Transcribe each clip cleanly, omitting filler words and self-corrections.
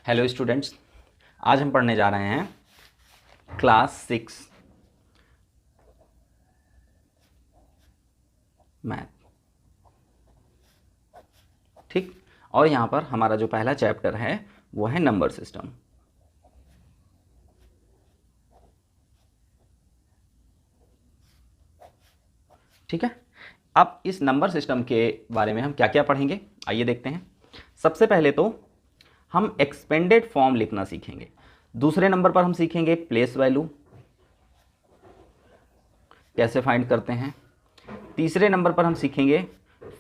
Hello students, आज हम पढ़ने जा रहे हैं क्लास 6 मैथ। ठीक, और यहाँ पर हमारा जो पहला चैप्टर है वो है नंबर सिस्टम। ठीक है, अब इस नंबर सिस्टम के बारे में हम क्या क्या पढ़ेंगे आइए देखते हैं। सबसे पहले तो हम एक्सपेंडेड फॉर्म लिखना सीखेंगे। दूसरे नंबर पर हम सीखेंगे प्लेस वैल्यू कैसे फाइंड करते हैं। तीसरे नंबर पर हम सीखेंगे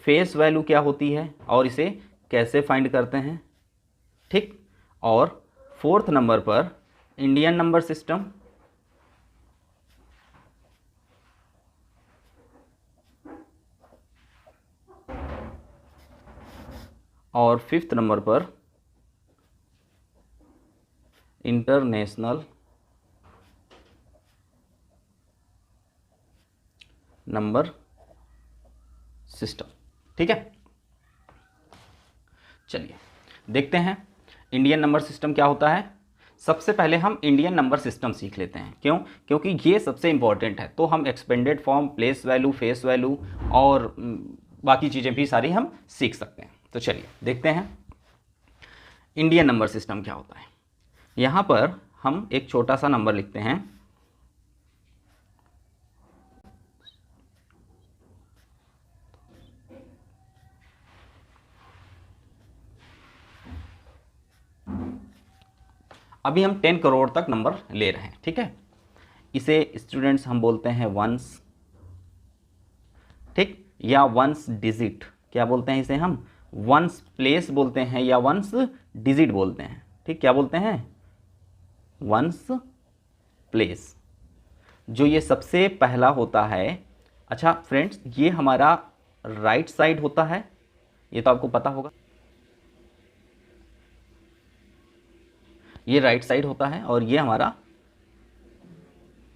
फेस वैल्यू क्या होती है और इसे कैसे फाइंड करते हैं। ठीक, और फोर्थ नंबर पर इंडियन नंबर सिस्टम, और फिफ्थ नंबर पर इंटरनेशनल नंबर सिस्टम। ठीक है, चलिए देखते हैं इंडियन नंबर सिस्टम क्या होता है। सबसे पहले हम इंडियन नंबर सिस्टम सीख लेते हैं। क्यों? क्योंकि ये सबसे इंपॉर्टेंट है। तो हम expanded form, place value, face value और बाकी चीज़ें भी सारी हम सीख सकते हैं। तो चलिए देखते हैं इंडियन नंबर सिस्टम क्या होता है। यहाँ पर हम एक छोटा सा नंबर लिखते हैं। अभी हम 10 करोड़ तक नंबर ले रहे हैं। ठीक है, इसे स्टूडेंट्स हम बोलते हैं वंस। ठीक, या वंस डिजिट क्या बोलते हैं इसे हम? वंस प्लेस बोलते हैं या वंस डिजिट बोलते हैं। ठीक, क्या बोलते हैं? वंस प्लेस, जो ये सबसे पहला होता है। अच्छा फ्रेंड्स, ये हमारा राइट साइड होता है, ये तो आपको पता होगा। ये राइट साइड होता है और ये हमारा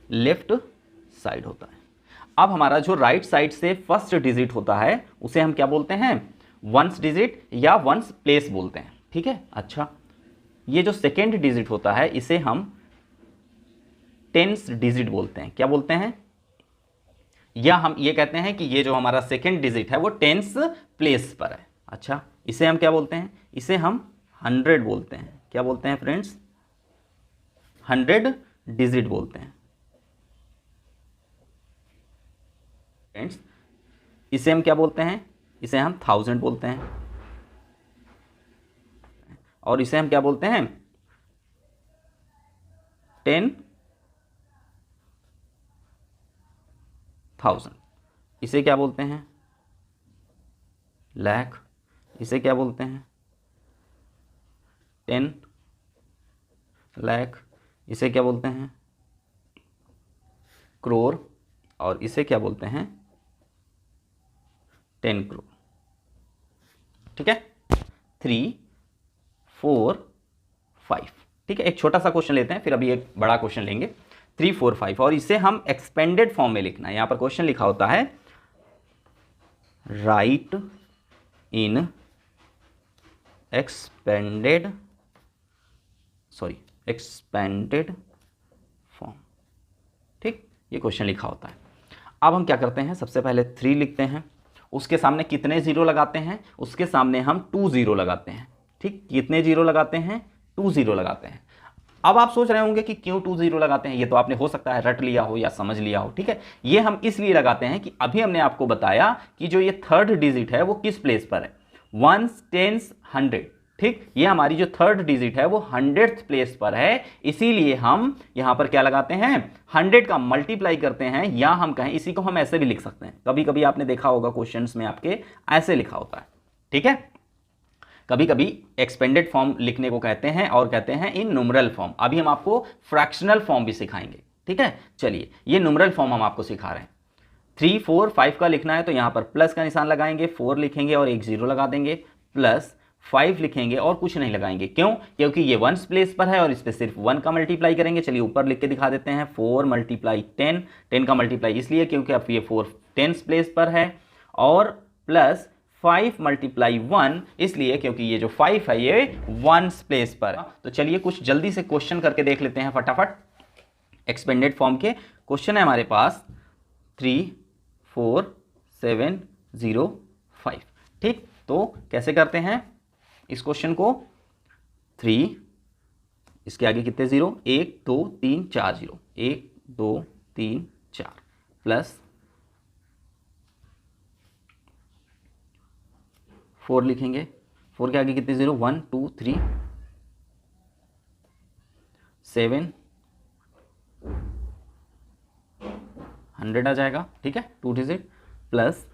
लेफ्ट साइड होता है। अब हमारा जो राइट साइड से फर्स्ट डिजिट होता है उसे हम क्या बोलते हैं? वंस डिजिट या वंस प्लेस बोलते हैं। ठीक है, अच्छा ये जो सेकेंड डिजिट होता है इसे हम टेंस डिजिट बोलते हैं। क्या बोलते हैं? या हम ये कहते हैं कि ये जो हमारा सेकेंड डिजिट है वो टेंस प्लेस पर है। अच्छा, इसे हम क्या बोलते हैं? इसे हम 100 बोलते हैं। क्या बोलते हैं फ्रेंड्स? 100 डिजिट बोलते हैं फ्रेंड्स। इसे हम क्या बोलते हैं? इसे हम 1000 बोलते हैं। और इसे हम क्या बोलते हैं? 10,000। इसे क्या बोलते हैं? लाख। इसे क्या बोलते हैं? 10 लाख। इसे क्या बोलते हैं? करोड़। और इसे क्या बोलते हैं? 10 करोड़। ठीक है, 3, 4, 5। ठीक है, एक छोटा सा क्वेश्चन लेते हैं, फिर अभी एक बड़ा क्वेश्चन लेंगे। 3, 4, 5, और इसे हम एक्सपेंडेड फॉर्म में लिखना है। यहां पर क्वेश्चन लिखा होता है राइट इन एक्सपेंडेड फॉर्म। ठीक, ये क्वेश्चन लिखा होता है। अब हम क्या करते हैं? सबसे पहले 3 लिखते हैं, उसके सामने कितने जीरो लगाते हैं? उसके सामने हम 2 जीरो लगाते हैं। ठीक, कितने जीरो लगाते हैं? 2 जीरो लगाते हैं। अब आप सोच रहे होंगे कि क्यों 2 जीरो लगाते हैं। ये तो आपने हो सकता है रट लिया हो या समझ लिया हो। ठीक है, ये हम इसलिए लगाते हैं कि अभी हमने आपको बताया कि जो ये थर्ड डिजिट है वो किस प्लेस पर है? Ones, tens, 100। ठीक, ये हमारी जो थर्ड डिजिट है वो 100th प्लेस पर है, इसीलिए हम यहां पर क्या लगाते हैं? 100 का मल्टीप्लाई करते हैं, या हम कहें इसी को हम ऐसे भी लिख सकते हैं। कभी कभी आपने देखा होगा क्वेश्चंस में आपके ऐसे लिखा होता है। ठीक है, कभी कभी एक्सपेंडेड फॉर्म लिखने को कहते हैं और कहते हैं इन न्यूमरल फॉर्म। अभी हम आपको फ्रैक्शनल फॉर्म भी सिखाएंगे। ठीक है, चलिए ये न्यूमरल फॉर्म हम आपको सिखा रहे हैं। 3, 4, 5 का लिखना है तो यहां पर प्लस का निशान लगाएंगे, 4 लिखेंगे और एक जीरो लगा देंगे, प्लस 5 लिखेंगे और कुछ नहीं लगाएंगे। क्यों? क्योंकि ये वंस प्लेस पर है और इस पर सिर्फ 1 का मल्टीप्लाई करेंगे। चलिए ऊपर लिख के दिखा देते हैं, 4 × 10 का मल्टीप्लाई इसलिए क्योंकि अब ये 4 टेंस प्लेस पर है, और प्लस 5 मल्टीप्लाई 1, इसलिए क्योंकि ये जो 5 है ये 1s प्लेस पर है। तो चलिए कुछ जल्दी से क्वेश्चन करके देख लेते हैं फटाफट। एक्सपेंडेड फॉर्म के क्वेश्चन है हमारे पास 3 4 7 0 5। ठीक, तो कैसे करते हैं इस क्वेश्चन को? 3, इसके आगे कितने जीरो? 1 2 3 4 जीरो, 1 2 3 4 प्लस 4 लिखेंगे, 4 के आगे कितने जीरो? 1 2 3 7 100 आ जाएगा। ठीक है, 2 डिजिट प्लस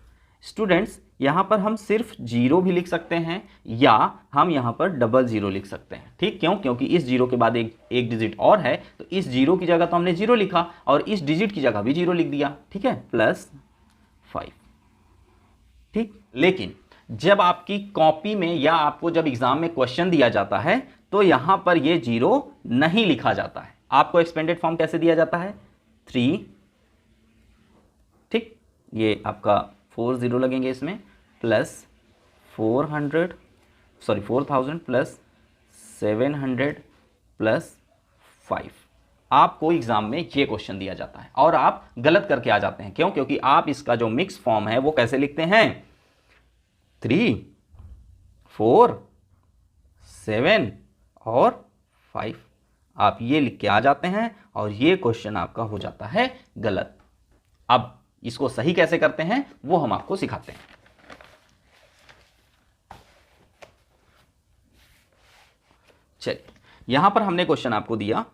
स्टूडेंट्स यहाँ पर हम सिर्फ जीरो भी लिख सकते हैं या हम यहाँ पर डबल जीरो लिख सकते हैं। ठीक, क्यों? क्योंकि इस जीरो के बाद एक डिजिट और है, तो इस जीरो की जगह तो हमने जीरो लिखा और इस डिजिट की जगह भी जीरो लिख दिया। ठीक है, प्लस 5। ठीक, लेकिन जब आपकी कॉपी में या आपको जब एग्जाम में क्वेश्चन दिया जाता है तो यहाँ पर ये जीरो नहीं लिखा जाता है। आपको एक्सपेंडेड फॉर्म कैसे दिया जाता है? 3, ठीक, ये आपका 4 जीरो लगेंगे इसमें, प्लस 4000 प्लस 700 प्लस 5। आपको एग्जाम में ये क्वेश्चन दिया जाता है और आप गलत करके आ जाते हैं। क्यों? क्योंकि आप इसका जो मिक्स फॉर्म है वो कैसे लिखते हैं? 3 4 7 और 5, आप ये लिख के आ जाते हैं और ये क्वेश्चन आपका हो जाता है गलत। अब इसको सही कैसे करते हैं वो हम आपको सिखाते हैं। चलिए, यहां पर हमने क्वेश्चन आपको दिया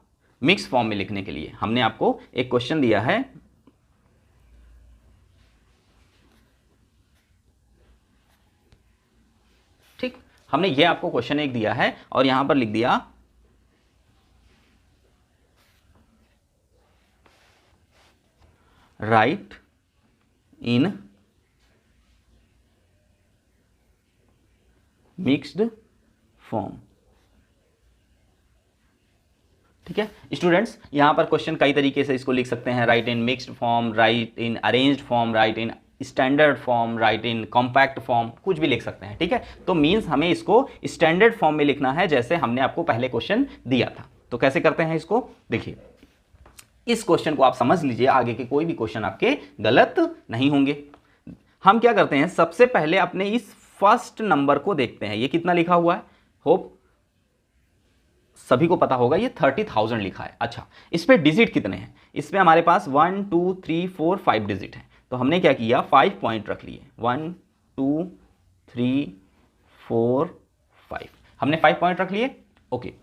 मिक्स फॉर्म में लिखने के लिए। हमने आपको एक क्वेश्चन दिया है, ठीक, हमने ये आपको क्वेश्चन एक दिया है और यहां पर लिख दिया राइट इन मिक्स्ड फॉर्म। ठीक है स्टूडेंट्स, यहां पर क्वेश्चन कई तरीके से इसको लिख सकते हैं। Right in mixed form, right in arranged form, right in standard form, right in compact form, कुछ भी लिख सकते हैं। ठीक है, तो मींस हमें इसको स्टैंडर्ड फॉर्म में लिखना है जैसे हमने आपको पहले क्वेश्चन दिया था। तो कैसे करते हैं इसको? देखिए, इस क्वेश्चन को आप समझ लीजिए, आगे के कोई भी क्वेश्चन आपके गलत नहीं होंगे। हम क्या करते हैं, सबसे पहले अपने इस फर्स्ट नंबर को देखते हैं। ये कितना लिखा हुआ है? होप सभी को पता होगा, ये 30,000 लिखा है। अच्छा, इस पे डिजिट कितने हैं? इस पे हमारे पास 1 2 3 4 5 डिजिट है। तो हमने क्या किया, 5 पॉइंट रख लिए, 1 2 3 4 5, हमने 5 पॉइंट रख लिए। ओके,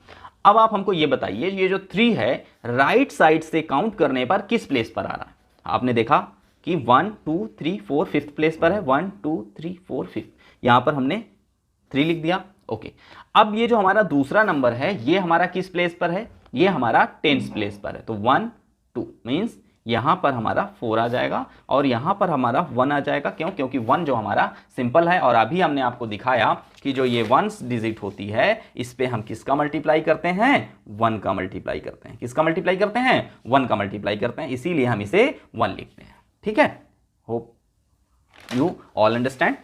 अब आप हमको ये बताइए, ये जो 3 है राइट साइड से काउंट करने पर किस प्लेस पर आ रहा है? आपने देखा कि 1 2 3 4 5th प्लेस पर है, 1 2 3 4 5, यहां पर हमने 3 लिख दिया। ओके, अब ये जो हमारा दूसरा नंबर है ये हमारा किस प्लेस पर है? ये हमारा 10th प्लेस पर है। तो 1 2 मीन्स यहां पर हमारा 4 आ जाएगा और यहां पर हमारा 1 आ जाएगा। क्यों? क्योंकि 1 जो हमारा सिंपल है और अभी हमने आपको दिखाया कि जो ये 1s डिजिट होती है इस पे हम किसका मल्टीप्लाई करते हैं? 1 का मल्टीप्लाई करते हैं। किसका मल्टीप्लाई करते हैं? 1 का मल्टीप्लाई करते हैं, इसीलिए हम इसे 1 लिखते हैं। ठीक है, होप यू ऑल अंडरस्टैंड।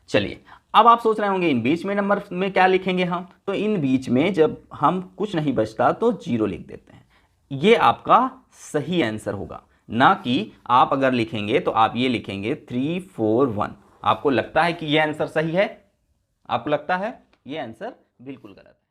चलिए, अब आप सोच रहे होंगे इन बीच में नंबर में क्या लिखेंगे हम? तो इन बीच में जब हम कुछ नहीं बचता तो 0 लिख देते हैं। ये आपका सही आंसर होगा, ना कि आप अगर लिखेंगे तो आप ये लिखेंगे 3 4 1। आपको लगता है कि ये आंसर सही है? आपको लगता है? ये आंसर बिल्कुल गलत है।